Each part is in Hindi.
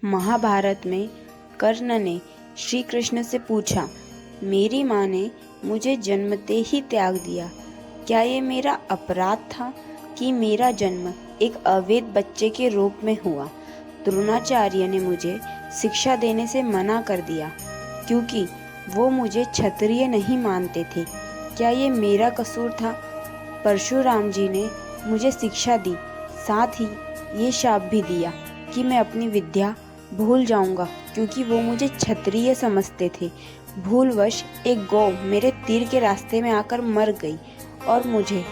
महाभारत में कर्ण ने श्री कृष्ण से पूछा, मेरी माँ ने मुझे जन्मते ही त्याग दिया, क्या ये मेरा अपराध था कि मेरा जन्म एक अवैध बच्चे के रूप में हुआ। द्रोणाचार्य ने मुझे शिक्षा देने से मना कर दिया क्योंकि वो मुझे क्षत्रिय नहीं मानते थे, क्या ये मेरा कसूर था। परशुराम जी ने मुझे शिक्षा दी, साथ ही ये शाप भी दिया कि मैं अपनी विद्या भूल जाऊंगा क्योंकि वो मुझे क्षत्रिय समझते थे। भूलवश एक गौ मेरे तीर के रास्ते में आकर मर गई और मुझे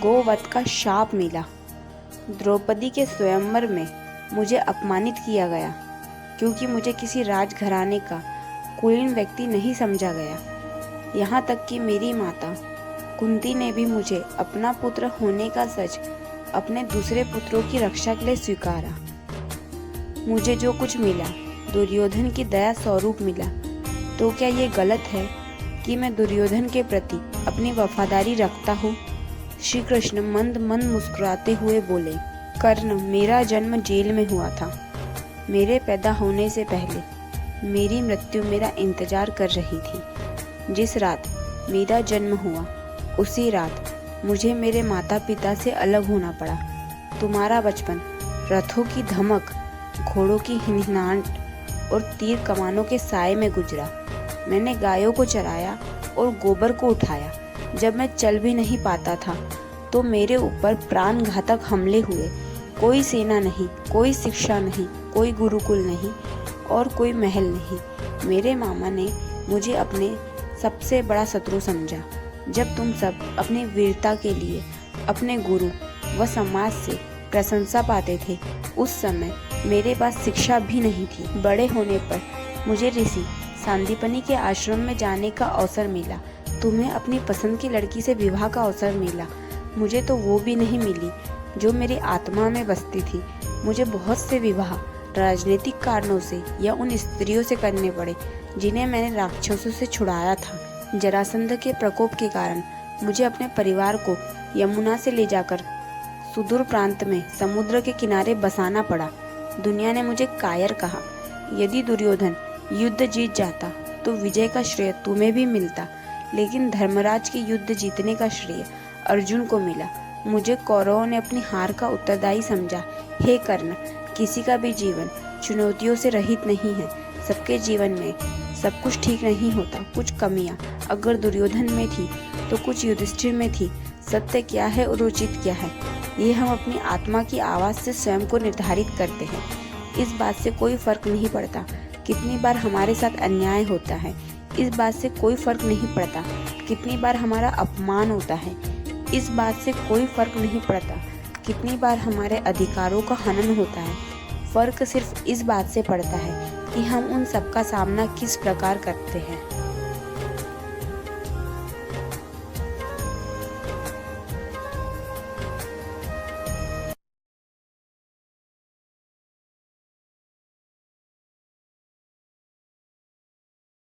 गोवध का शाप मिला। द्रौपदी के स्वयंवर में मुझे अपमानित किया गया क्योंकि मुझे किसी राजघराने का कुलीन व्यक्ति नहीं समझा गया। यहाँ तक कि मेरी माता कुंती ने भी मुझे अपना पुत्र होने का सच अपने दूसरे पुत्रों की रक्षा के लिए स्वीकारा। मुझे जो कुछ मिला दुर्योधन की दया स्वरूप मिला, तो क्या ये गलत है कि मैं दुर्योधन के प्रति अपनी वफादारी रखता हूँ। श्री कृष्ण मंद मंद मुस्कुराते हुए बोले, कर्ण, मेरा जन्म जेल में हुआ था। मेरे पैदा होने से पहले मेरी मृत्यु मेरा इंतजार कर रही थी। जिस रात मेरा जन्म हुआ उसी रात मुझे मेरे माता पिता से अलग होना पड़ा। तुम्हारा बचपन रथों की धमक, घोड़ों की हिनहिनाहट और तीर कमानों के साए में गुजरा। मैंने गायों को चराया और गोबर को उठाया। जब मैं चल भी नहीं पाता था तो मेरे ऊपर प्राण घातक हमले हुए। कोई सेना नहीं, कोई शिक्षा नहीं, कोई गुरुकुल नहीं और कोई महल नहीं। मेरे मामा ने मुझे अपने सबसे बड़ा शत्रु समझा। जब तुम सब अपनी वीरता के लिए अपने गुरु व समाज से प्रशंसा पाते थे, उस समय मेरे पास शिक्षा भी नहीं थी। बड़े होने पर मुझे ऋषि सांदीपनि के आश्रम में जाने का अवसर मिला। तुम्हें अपनी पसंद की लड़की से विवाह का अवसर मिला। मुझे तो वो भी नहीं मिली जो मेरी आत्मा में बसती थी। मुझे बहुत से विवाह राजनीतिक कारणों से या उन स्त्रियों से करने पड़े जिन्हें मैंने राक्षसों से छुड़ाया था। जरासंध के प्रकोप के कारण मुझे अपने परिवार को यमुना से ले जाकर सुदूर प्रांत में समुद्र के किनारे बसाना पड़ा। दुनिया ने मुझे कायर कहा। यदि दुर्योधन युद्ध जीत जाता तो विजय का श्रेय तुम्हें भी मिलता, लेकिन धर्मराज के युद्ध जीतने का श्रेय अर्जुन को मिला। मुझे कौरवों ने अपनी हार का उत्तरदायी समझा। हे कर्ण, किसी का भी जीवन चुनौतियों से रहित नहीं है। सबके जीवन में सब कुछ ठीक नहीं होता, कुछ कमियां अगर दुर्योधन में थी तो कुछ युधिष्ठिर में थी। सत्य क्या है और उचित क्या है, ये हम अपनी आत्मा की आवाज़ से स्वयं को निर्धारित करते हैं। इस बात से कोई फर्क नहीं पड़ता कितनी बार हमारे साथ अन्याय होता है। इस बात से कोई फर्क नहीं पड़ता कितनी बार हमारा अपमान होता है। इस बात से कोई फर्क नहीं पड़ता कितनी बार हमारे अधिकारों का हनन होता है। फर्क सिर्फ इस बात से पड़ता है कि हम उन सब का सामना किस प्रकार करते हैं।